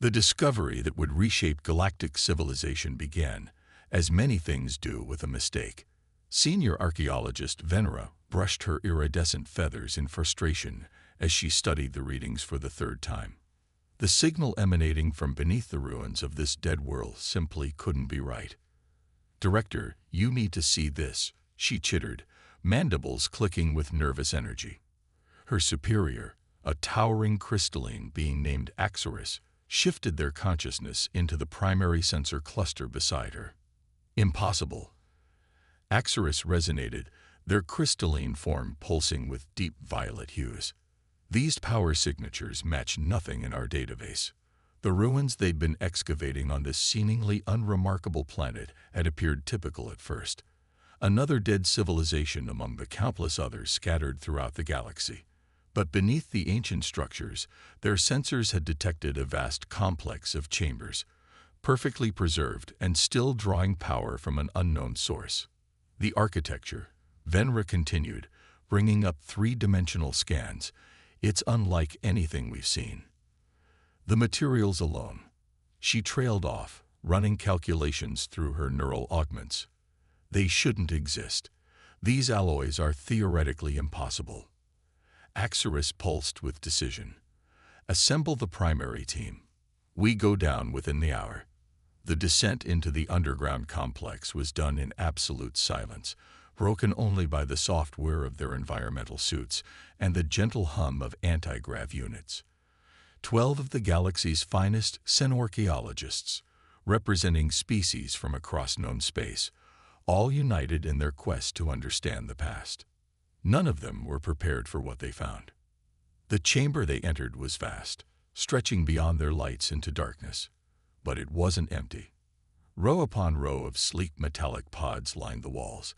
The discovery that would reshape galactic civilization began, as many things do, with a mistake. Senior archaeologist Venera brushed her iridescent feathers in frustration as she studied the readings for the third time. The signal emanating from beneath the ruins of this dead world simply couldn't be right. "Director, you need to see this," she chittered, mandibles clicking with nervous energy. Her superior, a towering crystalline being named Axorus, shifted their consciousness into the primary sensor cluster beside her. "Impossible." Axorus resonated, their crystalline form pulsing with deep violet hues. "These power signatures match nothing in our database." The ruins they'd been excavating on this seemingly unremarkable planet had appeared typical at first. Another dead civilization among the countless others scattered throughout the galaxy. But beneath the ancient structures, their sensors had detected a vast complex of chambers, perfectly preserved and still drawing power from an unknown source. "The architecture," Venera continued, bringing up three-dimensional scans, "it's unlike anything we've seen. The materials alone." She trailed off, running calculations through her neural augments. "They shouldn't exist. These alloys are theoretically impossible." Axorus pulsed with decision. "Assemble the primary team. We go down within the hour." The descent into the underground complex was done in absolute silence, broken only by the soft whir of their environmental suits and the gentle hum of anti-grav units. 12 of the galaxy's finest xenorchaeologists, representing species from across known space, all united in their quest to understand the past. None of them were prepared for what they found. The chamber they entered was vast, stretching beyond their lights into darkness. But it wasn't empty. Row upon row of sleek metallic pods lined the walls,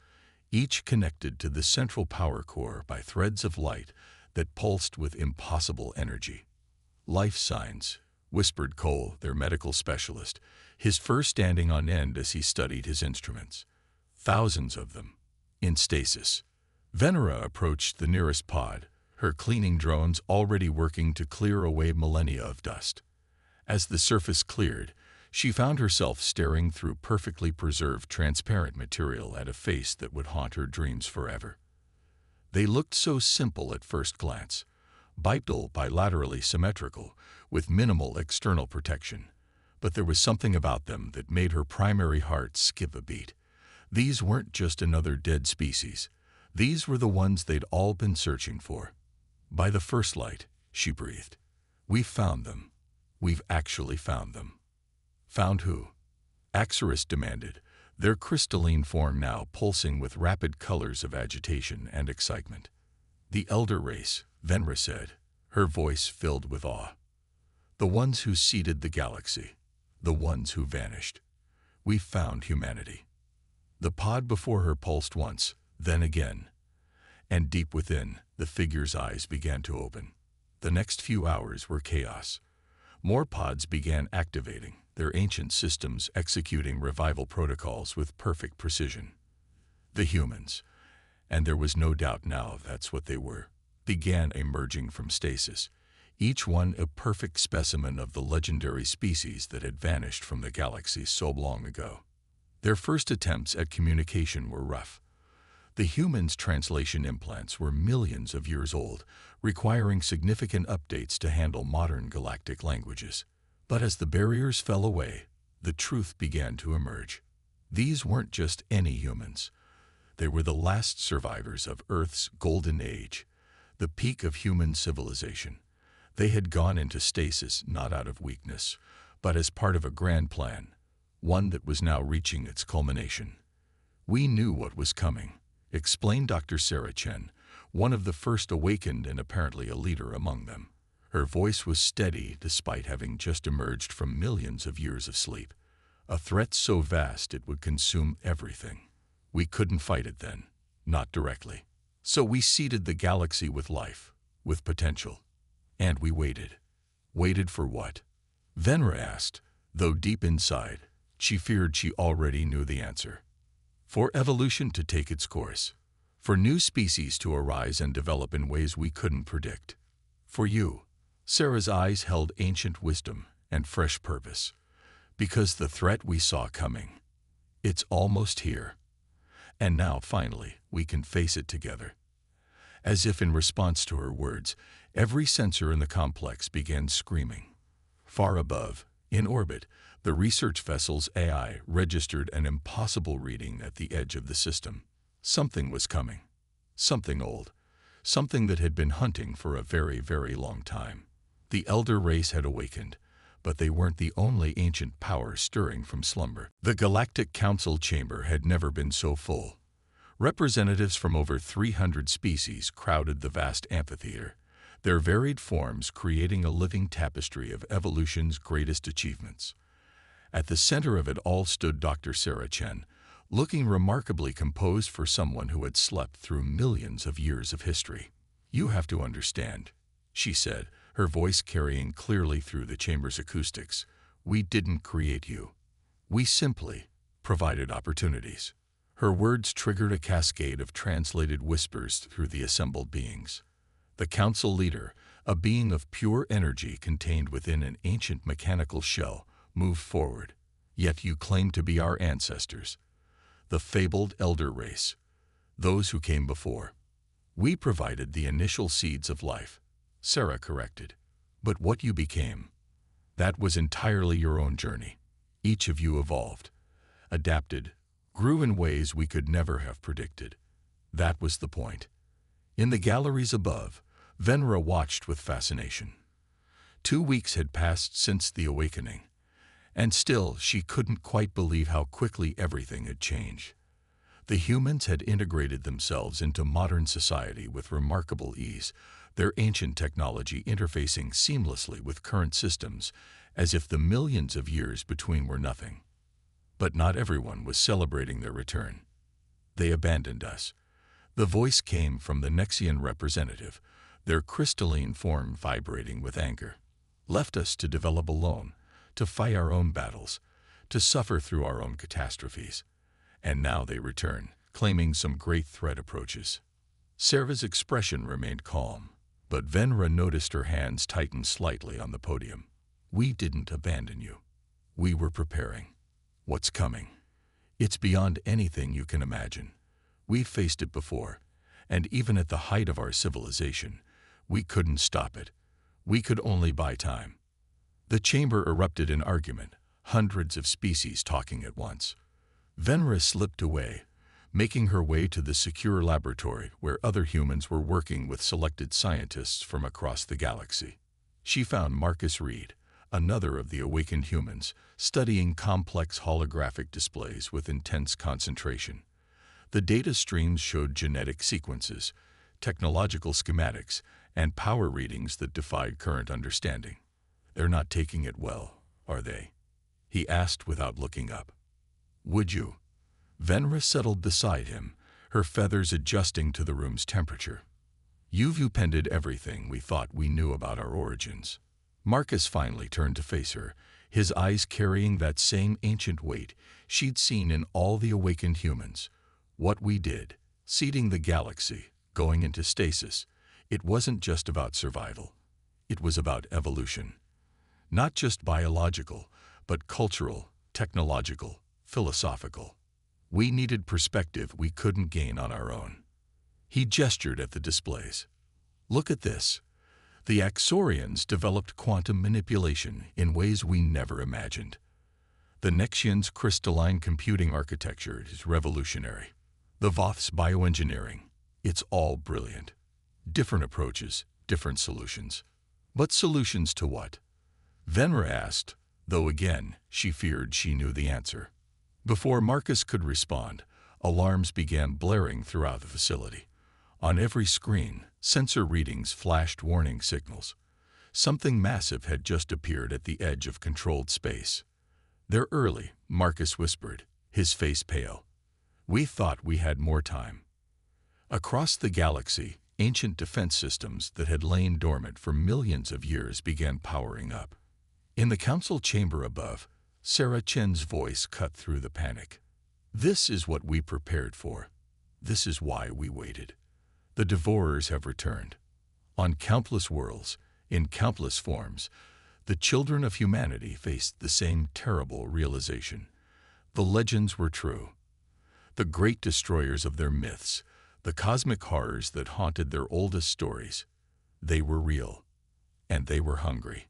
each connected to the central power core by threads of light that pulsed with impossible energy. "Life signs," whispered Cole, their medical specialist, his fur standing on end as he studied his instruments. "Thousands of them, in stasis." Venera approached the nearest pod, her cleaning drones already working to clear away millennia of dust. As the surface cleared, she found herself staring through perfectly preserved transparent material at a face that would haunt her dreams forever. They looked so simple at first glance, bipedal, bilaterally symmetrical, with minimal external protection. But there was something about them that made her primary heart skip a beat. These weren't just another dead species. These were the ones they'd all been searching for. "By the first light," she breathed. "We've found them. We've actually found them." "Found who?" Axorus demanded, their crystalline form now pulsing with rapid colors of agitation and excitement. "The elder race," Venera said, her voice filled with awe. "The ones who seeded the galaxy. The ones who vanished. We've found humanity." The pod before her pulsed once, then again. And deep within, the figure's eyes began to open. The next few hours were chaos. More pods began activating, their ancient systems executing revival protocols with perfect precision. The humans, and there was no doubt now that's what they were, began emerging from stasis, each one a perfect specimen of the legendary species that had vanished from the galaxy so long ago. Their first attempts at communication were rough. The humans' translation implants were millions of years old, requiring significant updates to handle modern galactic languages. But as the barriers fell away, the truth began to emerge. These weren't just any humans. They were the last survivors of Earth's golden age, the peak of human civilization. They had gone into stasis not out of weakness, but as part of a grand plan, one that was now reaching its culmination. "We knew what was coming," explained Dr. Sarah Chen, one of the first awakened and apparently a leader among them. Her voice was steady despite having just emerged from millions of years of sleep. "A threat so vast it would consume everything. We couldn't fight it then, not directly. So we seeded the galaxy with life, with potential. And we waited." "Waited for what?" Venera asked, though deep inside, she feared she already knew the answer. "For evolution to take its course. For new species to arise and develop in ways we couldn't predict. For you." Sarah's eyes held ancient wisdom, and fresh purpose. Because the threat we saw coming, it's almost here. And now, finally, we can face it together. As if in response to her words, every sensor in the complex began screaming. Far above, in orbit, the research vessel's AI registered an impossible reading at the edge of the system. Something was coming. Something old. Something that had been hunting for a very, very long time. The elder race had awakened, but they weren't the only ancient power stirring from slumber. The Galactic Council chamber had never been so full. Representatives from over 300 species crowded the vast amphitheater, their varied forms creating a living tapestry of evolution's greatest achievements. At the center of it all stood Dr. Sarah Chen, looking remarkably composed for someone who had slept through millions of years of history. "You have to understand," she said, her voice carrying clearly through the chamber's acoustics. "We didn't create you. We simply provided opportunities." Her words triggered a cascade of translated whispers through the assembled beings. The council leader, a being of pure energy contained within an ancient mechanical shell, moved forward. "Yet you claim to be our ancestors, the fabled elder race, those who came before. We provided the initial seeds of life," Sarah corrected. "But what you became, that was entirely your own journey. Each of you evolved, adapted, grew in ways we could never have predicted. That was the point." In the galleries above, Venra watched with fascination. 2 weeks had passed since the awakening, and still she couldn't quite believe how quickly everything had changed. The humans had integrated themselves into modern society with remarkable ease, their ancient technology interfacing seamlessly with current systems, as if the millions of years between were nothing. But not everyone was celebrating their return. "They abandoned us." The voice came from the Nexian representative, their crystalline form vibrating with anger. "Left us to develop alone, to fight our own battles, to suffer through our own catastrophes. And now they return, claiming some great threat approaches." Sarah's expression remained calm, but Venra noticed her hands tighten slightly on the podium. "We didn't abandon you. We were preparing. What's coming? It's beyond anything you can imagine. We've faced it before, and even at the height of our civilization, we couldn't stop it. We could only buy time." The chamber erupted in argument, hundreds of species talking at once. Venra slipped away, making her way to the secure laboratory where other humans were working with selected scientists from across the galaxy. She found Marcus Reed, another of the awakened humans, studying complex holographic displays with intense concentration. The data streams showed genetic sequences, technological schematics, and power readings that defied current understanding. "They're not taking it well, are they?" he asked without looking up. "Would you?" Venra settled beside him, her feathers adjusting to the room's temperature. "You've upended everything we thought we knew about our origins." Marcus finally turned to face her, his eyes carrying that same ancient weight she'd seen in all the awakened humans. "What we did, seeding the galaxy, going into stasis, it wasn't just about survival. It was about evolution. Not just biological, but cultural, technological, philosophical. We needed perspective we couldn't gain on our own." He gestured at the displays. "Look at this. The Axorians developed quantum manipulation in ways we never imagined. The Nexians' crystalline computing architecture is revolutionary. The Voth's bioengineering, it's all brilliant. Different approaches, different solutions. But solutions to what?" Venra asked, though again she feared she knew the answer. Before Marcus could respond, alarms began blaring throughout the facility. On every screen, sensor readings flashed warning signals. Something massive had just appeared at the edge of controlled space. "They're early," Marcus whispered, his face pale. "We thought we had more time." Across the galaxy, ancient defense systems that had lain dormant for millions of years began powering up. In the council chamber above, Sarah Chen's voice cut through the panic. "This is what we prepared for. This is why we waited. The Devourers have returned. On countless worlds, in countless forms, The children of humanity faced the same terrible realization. The legends were true. The great destroyers of their myths, the cosmic horrors that haunted their oldest stories, they were real, and they were hungry.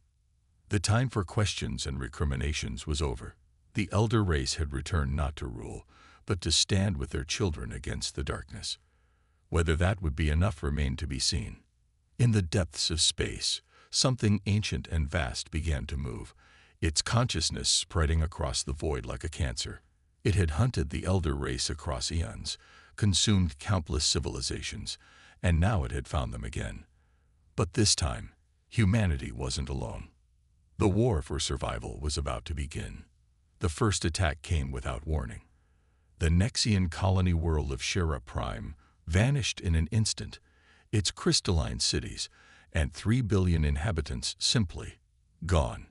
The time for questions and recriminations was over. The elder race had returned not to rule, but to stand with their children against the darkness. Whether that would be enough remained to be seen. In the depths of space, something ancient and vast began to move, its consciousness spreading across the void like a cancer. It had hunted the elder race across eons, consumed countless civilizations, and now it had found them again. But this time, humanity wasn't alone. The war for survival was about to begin. The first attack came without warning. The Nexian colony world of Shera Prime vanished in an instant, its crystalline cities and 3 billion inhabitants simply gone.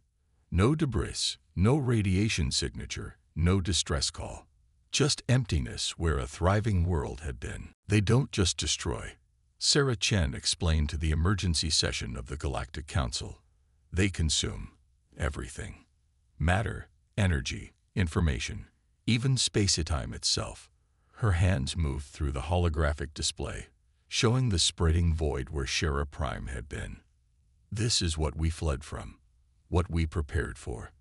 No debris, no radiation signature, no distress call. Just emptiness where a thriving world had been. They don't just destroy, Sarah Chen explained to the emergency session of the Galactic Council. They consume everything. Matter, energy, information, even space-time itself. Her hands moved through the holographic display, showing the spreading void where Shera Prime had been. This is what we fled from, what we prepared for.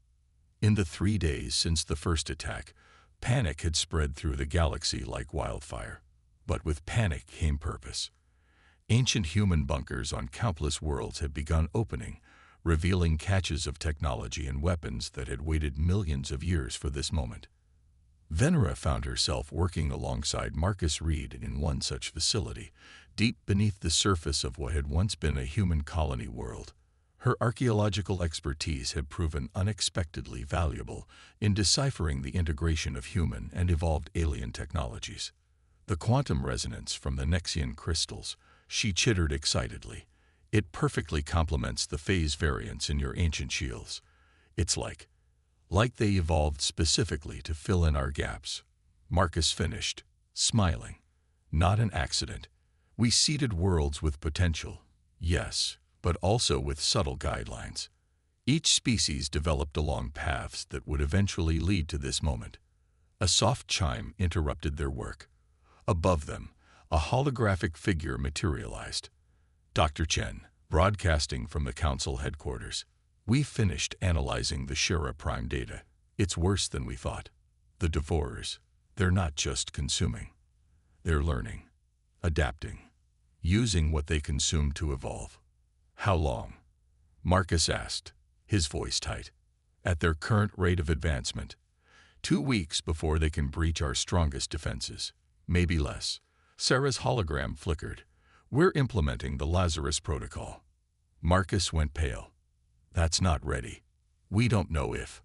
In the 3 days since the first attack, panic had spread through the galaxy like wildfire. But with panic came purpose. Ancient human bunkers on countless worlds had begun opening, revealing caches of technology and weapons that had waited millions of years for this moment. Venera found herself working alongside Marcus Reed in one such facility, deep beneath the surface of what had once been a human colony world. Her archaeological expertise had proven unexpectedly valuable in deciphering the integration of human and evolved alien technologies. The quantum resonance from the Nexian crystals, she chittered excitedly. It perfectly complements the phase variance in your ancient shields. It's like they evolved specifically to fill in our gaps. Marcus finished, smiling. Not an accident. We seeded worlds with potential, yes, but also with subtle guidelines. Each species developed along paths that would eventually lead to this moment. A soft chime interrupted their work. Above them, a holographic figure materialized. Dr. Chen, broadcasting from the Council headquarters. We finished analyzing the Shera Prime data. It's worse than we thought. The Devourers, they're not just consuming. They're learning, adapting, using what they consume to evolve. How long? Marcus asked, his voice tight. At their current rate of advancement, 2 weeks before they can breach our strongest defenses. Maybe less. Sarah's hologram flickered. We're implementing the Lazarus Protocol. Marcus went pale. That's not ready. We don't know if.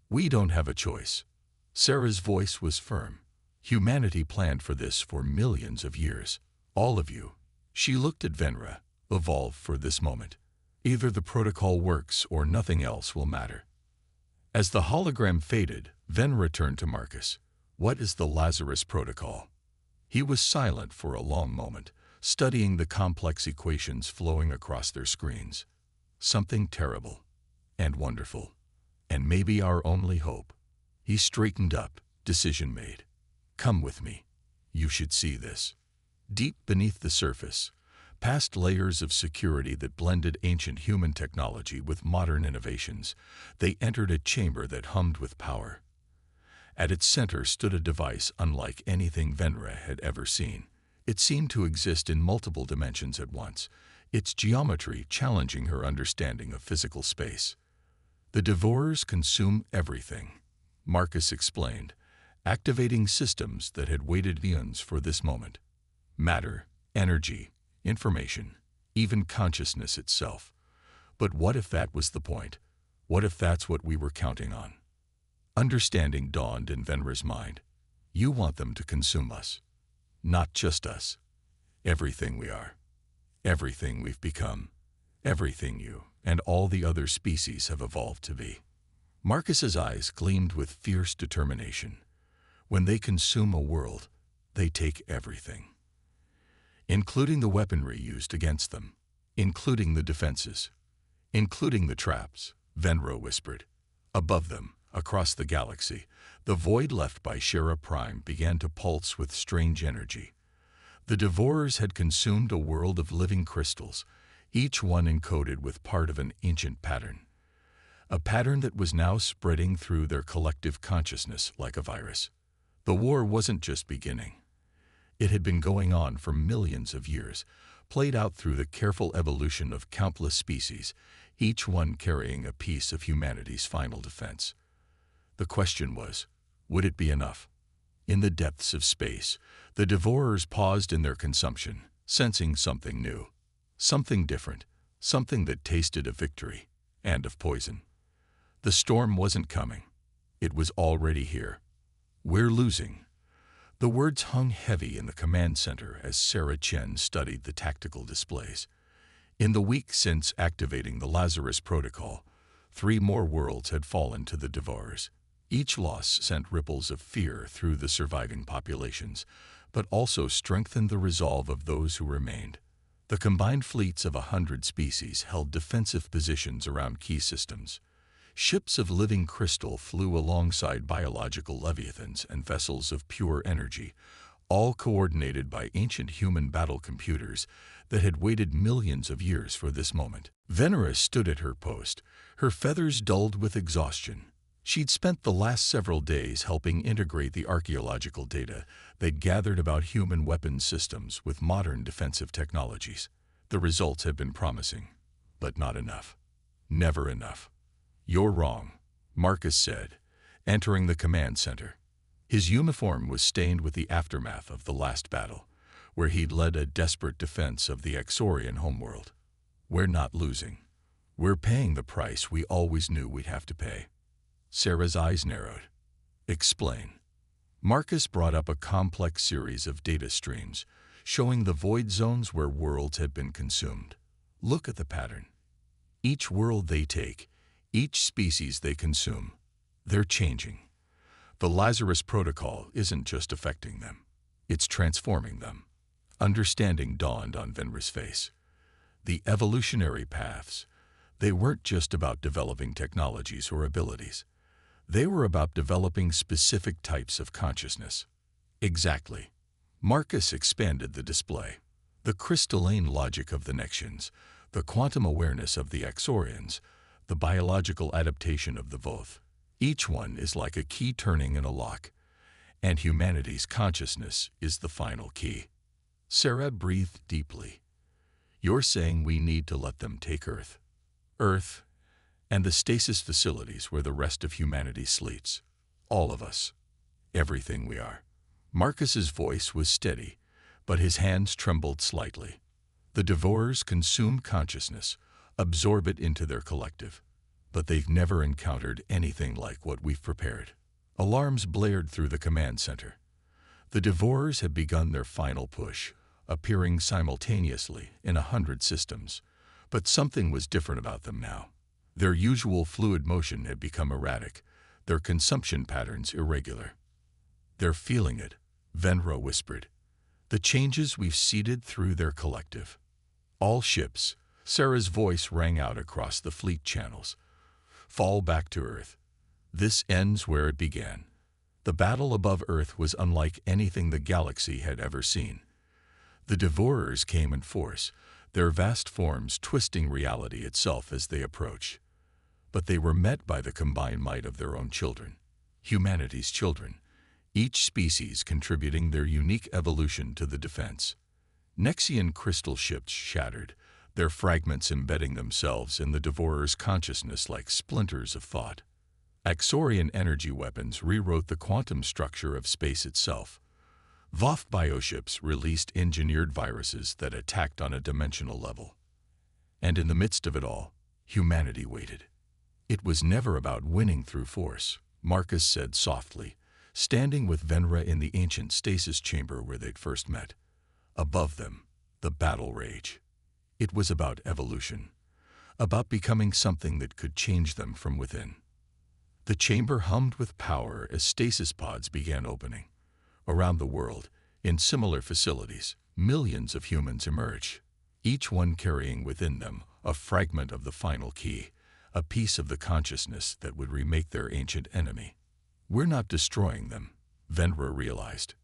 We don't have a choice. Sarah's voice was firm. Humanity planned for this for millions of years. All of you. She looked at Venera, evolved for this moment. Either the protocol works or nothing else will matter. As the hologram faded, Venera turned to Marcus. What is the Lazarus Protocol? He was silent for a long moment, studying the complex equations flowing across their screens. Something terrible and wonderful, and maybe our only hope. He straightened up, decision made. Come with me. You should see this. Deep beneath the surface, past layers of security that blended ancient human technology with modern innovations, they entered a chamber that hummed with power. At its center stood a device unlike anything Venera had ever seen. It seemed to exist in multiple dimensions at once, its geometry challenging her understanding of physical space. The Devourers consume everything, Marcus explained, activating systems that had waited eons for this moment. Matter, energy, information, even consciousness itself. But what if that was the point? What if that's what we were counting on? Understanding dawned in Venera's mind. You want them to consume us. Not just us. Everything we are. Everything we've become. Everything you and all the other species have evolved to be. Marcus's eyes gleamed with fierce determination. When they consume a world, they take everything. Including the weaponry used against them. Including the defenses. Including the traps, Venro whispered. Above them, across the galaxy, the void left by Shera Prime began to pulse with strange energy. The Devourers had consumed a world of living crystals, each one encoded with part of an ancient pattern. A pattern that was now spreading through their collective consciousness like a virus. The war wasn't just beginning. It had been going on for millions of years, played out through the careful evolution of countless species, each one carrying a piece of humanity's final defense. The question was, would it be enough? In the depths of space, the Devourers paused in their consumption, sensing something new, something different, something that tasted of victory and of poison. The storm wasn't coming. It was already here. We're losing. The words hung heavy in the command center as Sarah Chen studied the tactical displays. In the week since activating the Lazarus Protocol, 3 more worlds had fallen to the Devourers. Each loss sent ripples of fear through the surviving populations, but also strengthened the resolve of those who remained. The combined fleets of 100 species held defensive positions around key systems. Ships of living crystal flew alongside biological leviathans and vessels of pure energy, all coordinated by ancient human battle computers that had waited millions of years for this moment. Venera stood at her post, her feathers dulled with exhaustion. She'd spent the last several days helping integrate the archaeological data they'd gathered about human weapons systems with modern defensive technologies. The results had been promising, but not enough. Never enough. "You're wrong," Marcus said, entering the command center. His uniform was stained with the aftermath of the last battle, where he'd led a desperate defense of the Exorian homeworld. "We're not losing. We're paying the price we always knew we'd have to pay." Sarah's eyes narrowed. "Explain." Marcus brought up a complex series of data streams, showing the void zones where worlds had been consumed. "Look at the pattern. Each world they take, each species they consume, they're changing. The Lazarus Protocol isn't just affecting them, it's transforming them." Understanding dawned on Venra's face. The evolutionary paths, they weren't just about developing technologies or abilities. They were about developing specific types of consciousness. Exactly. Marcus expanded the display. The crystalline logic of the Nexians, the quantum awareness of the Exorians, the biological adaptation of the Voth. Each one is like a key turning in a lock, and humanity's consciousness is the final key. Sarah breathed deeply. "You're saying we need to let them take Earth. Earth, and the stasis facilities where the rest of humanity sleeps. All of us. Everything we are." Marcus's voice was steady, but his hands trembled slightly. "The Devourers consume consciousness, absorb it into their collective. But they've never encountered anything like what we've prepared." Alarms blared through the command center. The Devourers had begun their final push, appearing simultaneously in 100 systems. But something was different about them now. Their usual fluid motion had become erratic, their consumption patterns irregular. "They're feeling it," Venro whispered. "The changes we've seeded through their collective. All ships," Sarah's voice rang out across the fleet channels, "fall back to Earth. This ends where it began." The battle above Earth was unlike anything the galaxy had ever seen. The Devourers came in force, their vast forms twisting reality itself as they approached. But they were met by the combined might of their own children, humanity's children, each species contributing their unique evolution to the defense. Nexian crystal ships shattered, their fragments embedding themselves in the Devourer's consciousness like splinters of thought. Exorian energy weapons rewrote the quantum structure of space itself. Voth bioships released engineered viruses that attacked on a dimensional level. And in the midst of it all, humanity waited. "It was never about winning through force," Marcus said softly, standing with Venra in the ancient stasis chamber where they'd first met. Above them, the battle rage. It was about evolution, about becoming something that could change them from within. The chamber hummed with power as stasis pods began opening. Around the world, in similar facilities, millions of humans emerged, each one carrying within them a fragment of the final key, a piece of the consciousness that would remake their ancient enemy. We're not destroying them, Venra realized.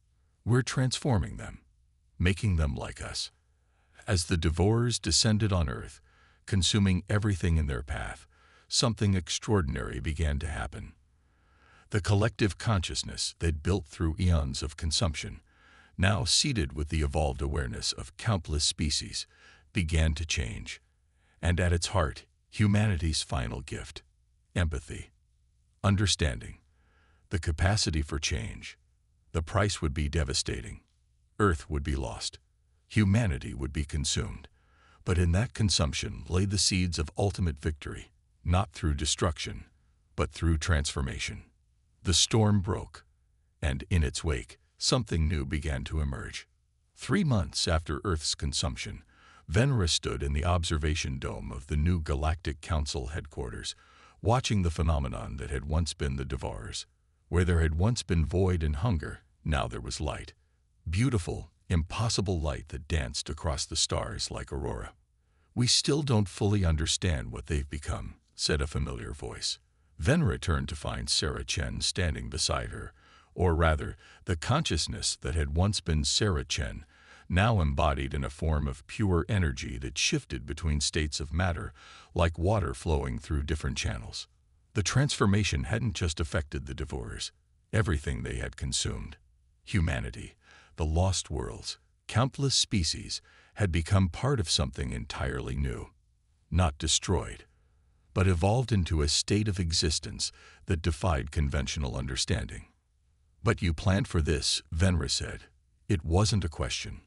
We're transforming them, making them like us. As the Devourers descended on Earth, consuming everything in their path, something extraordinary began to happen. The collective consciousness they'd built through eons of consumption, now seated with the evolved awareness of countless species, began to change. And at its heart, humanity's final gift: empathy, understanding, the capacity for change. The price would be devastating. Earth would be lost. Humanity would be consumed. But in that consumption lay the seeds of ultimate victory, not through destruction, but through transformation. The storm broke, and in its wake, something new began to emerge. 3 months after Earth's consumption, Venra stood in the observation dome of the new Galactic Council headquarters, watching the phenomenon that had once been the Devourers. Where there had once been void and hunger, now there was light. Beautiful, impossible light that danced across the stars like aurora. "We still don't fully understand what they've become," said a familiar voice. Venra turned to find Sarah Chen standing beside her, or rather, the consciousness that had once been Sarah Chen, now embodied in a form of pure energy that shifted between states of matter, like water flowing through different channels. The transformation hadn't just affected the Devourers, everything they had consumed. Humanity, the lost worlds, countless species, had become part of something entirely new. Not destroyed, but evolved into a state of existence that defied conventional understanding. "But you planned for this," Venra said. "It wasn't a question.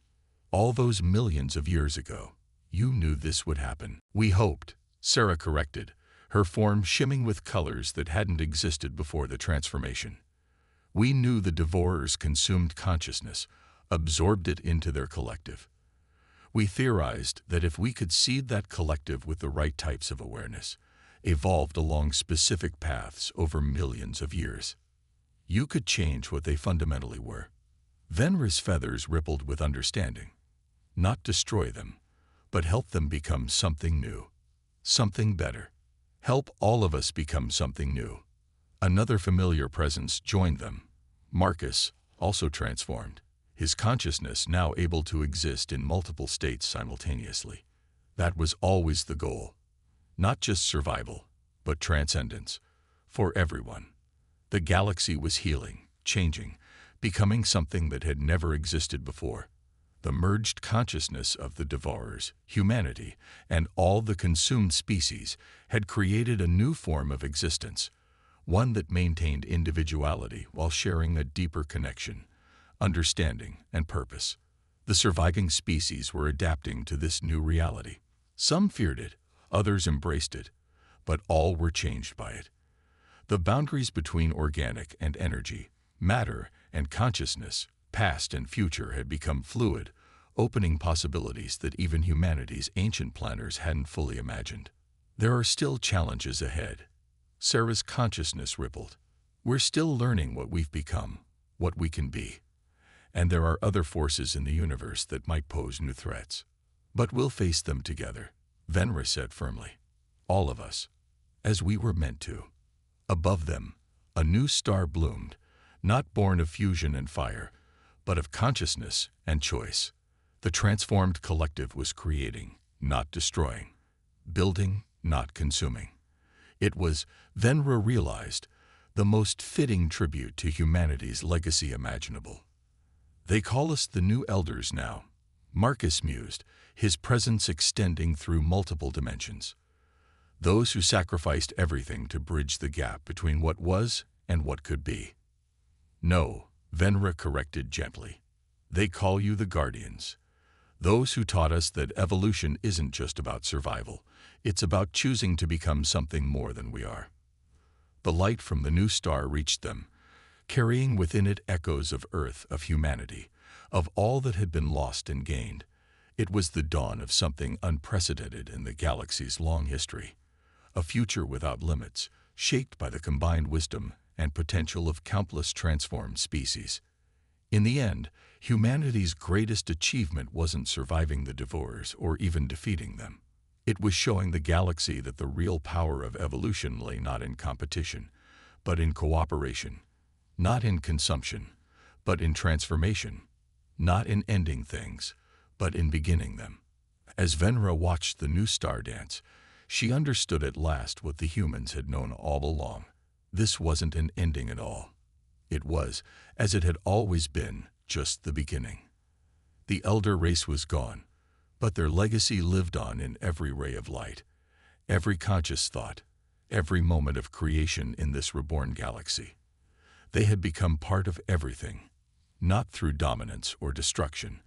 All those millions of years ago, you knew this would happen." "We hoped," Sarah corrected, her form shimming with colors that hadn't existed before the transformation. "We knew the Devourers consumed consciousness, absorbed it into their collective. We theorized that if we could seed that collective with the right types of awareness, evolved along specific paths over millions of years, you could change what they fundamentally were." Venra's feathers rippled with understanding. Not destroy them, but help them become something new, something better. Help all of us become something new. Another familiar presence joined them. Marcus, also transformed, his consciousness now able to exist in multiple states simultaneously. That was always the goal. Not just survival, but transcendence, for everyone. The galaxy was healing, changing, becoming something that had never existed before. The merged consciousness of the Devourers, humanity, and all the consumed species had created a new form of existence, one that maintained individuality while sharing a deeper connection, understanding, and purpose. The surviving species were adapting to this new reality. Some feared it, others embraced it, but all were changed by it. The boundaries between organic and energy, matter and consciousness, past and future had become fluid, opening possibilities that even humanity's ancient planners hadn't fully imagined. There are still challenges ahead. Sarah's consciousness rippled. We're still learning what we've become, what we can be. And there are other forces in the universe that might pose new threats. But we'll face them together, Venra said firmly. All of us, as we were meant to. Above them, a new star bloomed, not born of fusion and fire, but of consciousness and choice. The transformed collective was creating, not destroying, building, not consuming. It was, Venra realized, the most fitting tribute to humanity's legacy imaginable. "They call us the new elders now," Marcus mused, his presence extending through multiple dimensions. "Those who sacrificed everything to bridge the gap between what was and what could be." "No," Venra corrected gently. "They call you the Guardians. Those who taught us that evolution isn't just about survival, it's about choosing to become something more than we are." The light from the new star reached them, carrying within it echoes of Earth, of humanity, of all that had been lost and gained. It was the dawn of something unprecedented in the galaxy's long history, a future without limits, shaped by the combined wisdom and potential of countless transformed species. In the end, humanity's greatest achievement wasn't surviving the Devourers or even defeating them. It was showing the galaxy that the real power of evolution lay not in competition, but in cooperation, not in consumption, but in transformation, not in ending things, but in beginning them. As Venera watched the new star dance, she understood at last what the humans had known all along. This wasn't an ending at all. It was, as it had always been, just the beginning. The elder race was gone, but their legacy lived on in every ray of light, every conscious thought, every moment of creation in this reborn galaxy. They had become part of everything, not through dominance or destruction,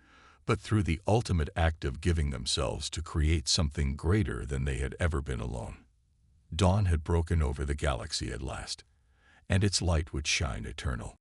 but through the ultimate act of giving themselves to create something greater than they had ever been alone. Dawn had broken over the galaxy at last, and its light would shine eternal.